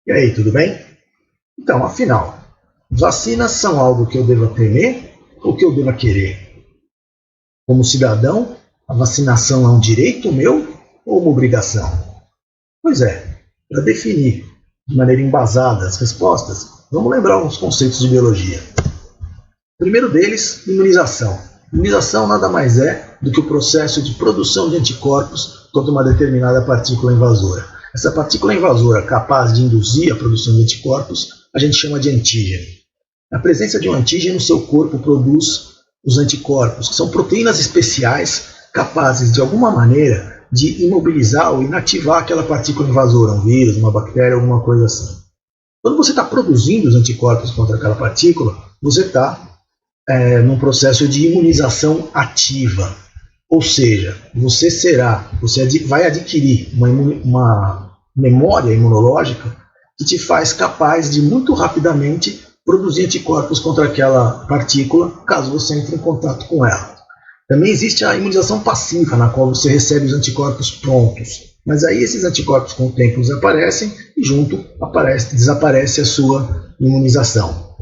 E aí, tudo bem? Então, afinal, vacinas são algo que eu deva temer ou que eu deva querer? Como cidadão, a vacinação é um direito meu ou uma obrigação? Pois é, para definir de maneira embasada as respostas, vamos lembrar uns conceitos de biologia. O primeiro deles, imunização. Imunização nada mais é do que o processo de produção de anticorpos contra uma determinada partícula invasora. Essa partícula invasora capaz de induzir a produção de anticorpos, a gente chama de antígeno. Na presença de um antígeno, o seu corpo produz os anticorpos, que são proteínas especiais capazes, de alguma maneira, de imobilizar ou inativar aquela partícula invasora, um vírus, uma bactéria, alguma coisa assim. Quando você está produzindo os anticorpos contra aquela partícula, você está num processo de imunização ativa. Ou seja, você vai adquirir uma memória imunológica que te faz capaz de muito rapidamente produzir anticorpos contra aquela partícula, caso você entre em contato com ela. Também existe a imunização passiva, na qual você recebe os anticorpos prontos. Mas aí esses anticorpos com o tempo desaparecem e junto desaparece a sua imunização.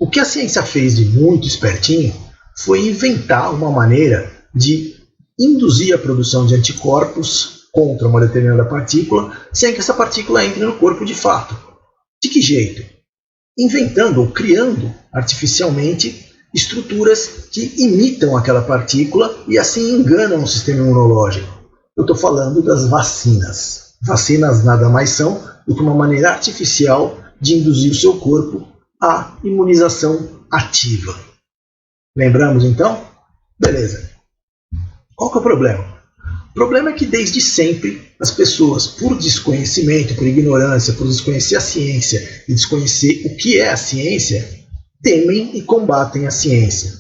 O que a ciência fez de muito espertinho foi inventar uma maneira de induzir a produção de anticorpos contra uma determinada partícula sem que essa partícula entre no corpo de fato. De que jeito? Inventando ou criando artificialmente estruturas que imitam aquela partícula e assim enganam o sistema imunológico. Eu estou falando das vacinas. Vacinas nada mais são do que uma maneira artificial de induzir o seu corpo à imunização ativa. Lembramos então? Beleza. Qual que é o problema? O problema é que desde sempre as pessoas, por desconhecimento, por ignorância, por desconhecer a ciência e desconhecer o que é a ciência, temem e combatem a ciência.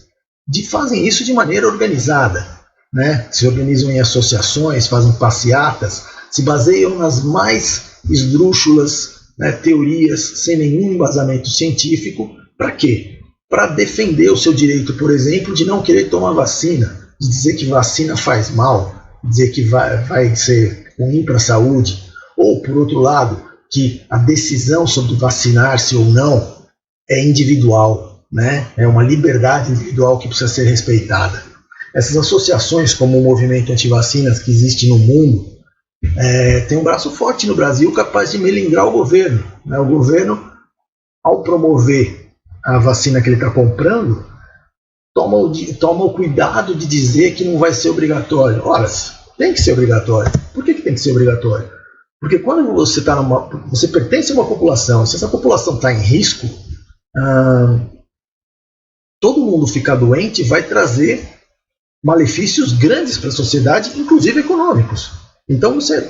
Fazem isso de maneira organizada, né? Se organizam em associações, fazem passeatas, se baseiam nas mais esdrúxulas, né, teorias sem nenhum embasamento científico. Para quê? Para defender o seu direito, por exemplo, de não querer tomar vacina, de dizer que vacina faz mal, dizer que vai ser ruim para a saúde, ou, por outro lado, que a decisão sobre vacinar-se ou não é individual, né? É uma liberdade individual que precisa ser respeitada. Essas associações, como o movimento anti-vacinas que existe no mundo, tem um braço forte no Brasil capaz de melindrar o governo, né? O governo, ao promover a vacina que ele está comprando, toma o cuidado de dizer que não vai ser obrigatório. Ora, tem que ser obrigatório. Por que tem que ser obrigatório? Porque quando você pertence a uma população, se essa população está em risco, todo mundo ficar doente vai trazer malefícios grandes para a sociedade, inclusive econômicos. Então você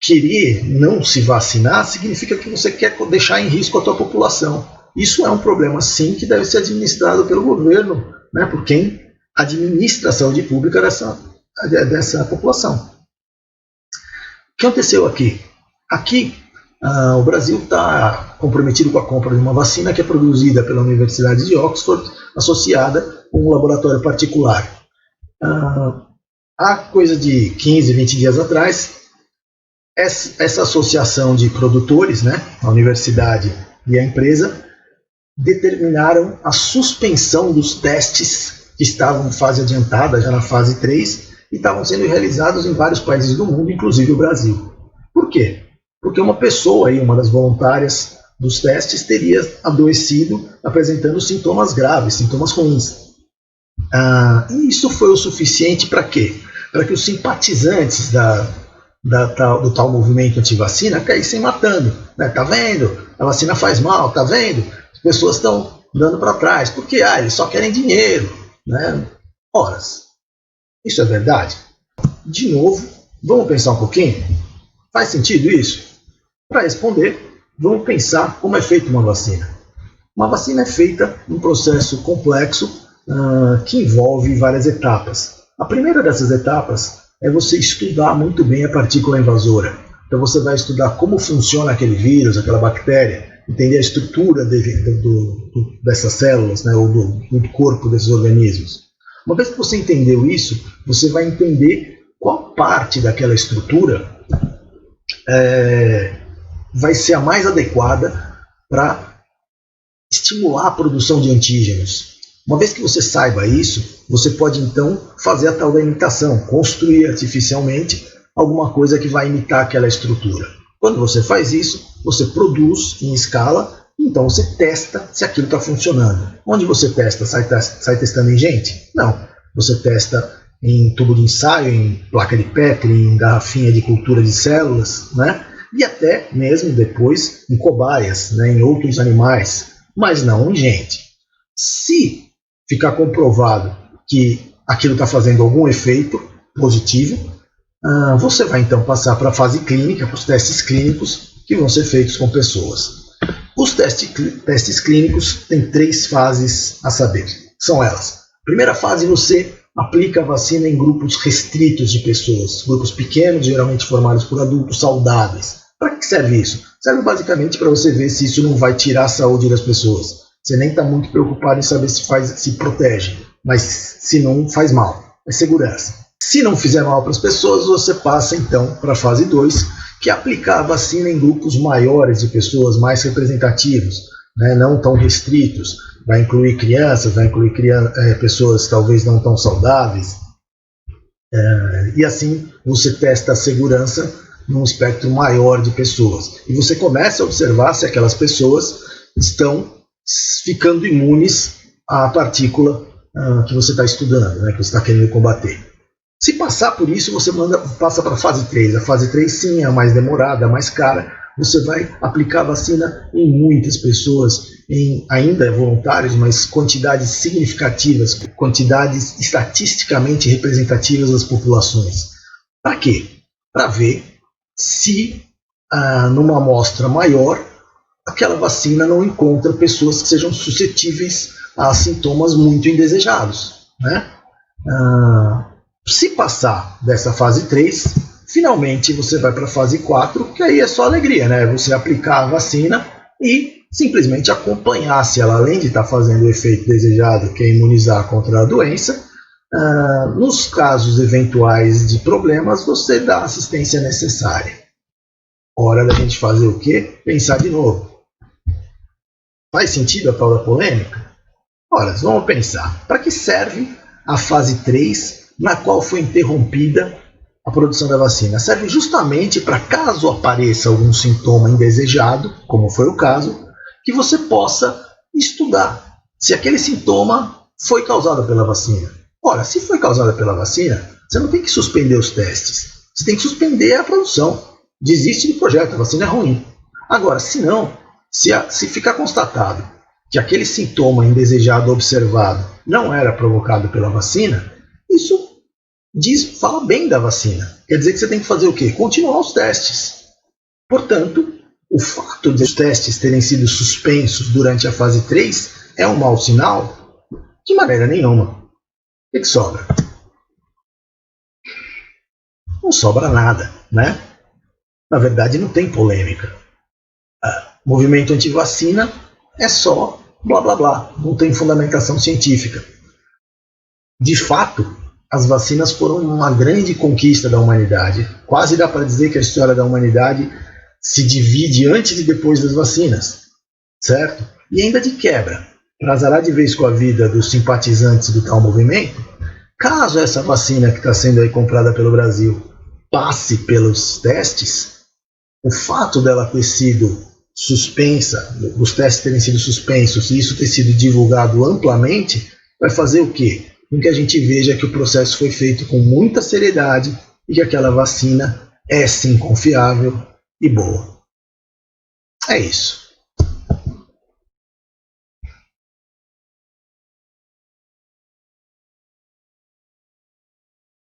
querer não se vacinar significa que você quer deixar em risco a tua população. Isso é um problema, sim, que deve ser administrado pelo governo, né, por quem administra a saúde pública dessa população. O que aconteceu aqui? Aqui, o Brasil está comprometido com a compra de uma vacina que é produzida pela Universidade de Oxford, associada com um laboratório particular. Há coisa de 15, 20 dias atrás, essa associação de produtores, né, a universidade e a empresa, determinaram a suspensão dos testes que estavam em fase adiantada, já na fase 3, e estavam sendo realizados em vários países do mundo, inclusive o Brasil. Por quê? Porque uma pessoa, uma das voluntárias dos testes, teria adoecido, apresentando sintomas graves, sintomas ruins. E isso foi o suficiente para quê? Para que os simpatizantes do tal movimento anti-vacina caíssem matando. Né? Tá vendo? A vacina faz mal, tá vendo? As pessoas estão dando para trás. Porque eles só querem dinheiro. Né? Ora, isso é verdade? De novo, vamos pensar um pouquinho? Faz sentido isso? Para responder, vamos pensar como é feita uma vacina. Uma vacina é feita num processo complexo que envolve várias etapas. A primeira dessas etapas é você estudar muito bem a partícula invasora. Então você vai estudar como funciona aquele vírus, aquela bactéria, entender a estrutura dessas células, né, ou do corpo desses organismos. Uma vez que você entendeu isso, você vai entender qual parte daquela estrutura vai ser a mais adequada para estimular a produção de antígenos. Uma vez que você saiba isso, você pode então fazer a tal da imitação, construir artificialmente alguma coisa que vai imitar aquela estrutura. Quando você faz isso, você produz em escala, então você testa se aquilo está funcionando. Onde você testa? Sai testando em gente? Não. Você testa em tubo de ensaio, em placa de Petri, em garrafinha de cultura de células, né? E até mesmo depois em cobaias, né? Em outros animais, mas não em gente. Se ficar comprovado que aquilo está fazendo algum efeito positivo, você vai então passar para a fase clínica, para os testes clínicos que vão ser feitos com pessoas. Os testes clínicos têm 3 fases a saber. São elas. Primeira fase, você aplica a vacina em grupos restritos de pessoas, grupos pequenos, geralmente formados por adultos saudáveis. Para que serve isso? Serve basicamente para você ver se isso não vai tirar a saúde das pessoas. Você nem está muito preocupado em saber se protege, mas se não, faz mal. É segurança. Se não fizer mal para as pessoas, você passa então para a fase 2, que é aplicar a vacina em grupos maiores de pessoas, mais representativos, né, não tão restritos. Vai incluir crianças, vai incluir pessoas talvez não tão saudáveis. E assim você testa a segurança num espectro maior de pessoas. E você começa a observar se aquelas pessoas estão ficando imunes à partícula que você está estudando, né, que você está querendo combater. Se passar por isso, você passa para a fase 3. A fase 3 sim é a mais demorada, a mais cara. Você vai aplicar a vacina em muitas pessoas, ainda voluntários, mas quantidades significativas, quantidades estatisticamente representativas das populações. Para quê? Para ver se numa amostra maior aquela vacina não encontra pessoas que sejam suscetíveis a sintomas muito indesejados, né? Se passar dessa fase 3, finalmente você vai para a fase 4, que aí é só alegria, né? Você aplicar a vacina e simplesmente acompanhar se ela, além de estar fazendo o efeito desejado, que é imunizar contra a doença, nos casos eventuais de problemas, você dá a assistência necessária. Hora da gente fazer o quê? Pensar de novo. Faz sentido a tal da polêmica? Ora, vamos pensar. Para que serve a fase 3, na qual foi interrompida a produção da vacina? Serve justamente para, caso apareça algum sintoma indesejado, como foi o caso, que você possa estudar se aquele sintoma foi causado pela vacina. Ora, se foi causado pela vacina, você não tem que suspender os testes. Você tem que suspender a produção. Desiste do projeto, a vacina é ruim. Agora, se não, se ficar constatado que aquele sintoma indesejado observado não era provocado pela vacina, isso fala bem da vacina. Quer dizer que você tem que fazer o quê? Continuar os testes. Portanto, o fato de os testes terem sido suspensos durante a fase 3 é um mau sinal? De maneira nenhuma. O que sobra? Não sobra nada, né? Na verdade, não tem polêmica. Movimento anti-vacina é só blá blá blá, não tem fundamentação científica. De fato, as vacinas foram uma grande conquista da humanidade. Quase dá para dizer que a história da humanidade se divide antes e depois das vacinas, certo? E ainda de quebra, para azarar de vez com a vida dos simpatizantes do tal movimento, caso essa vacina que está sendo aí comprada pelo Brasil passe pelos testes, o fato dela ter sido suspensa, os testes terem sido suspensos e isso ter sido divulgado amplamente, vai fazer o quê? Com que a gente veja que o processo foi feito com muita seriedade e que aquela vacina é sim confiável e boa. É isso.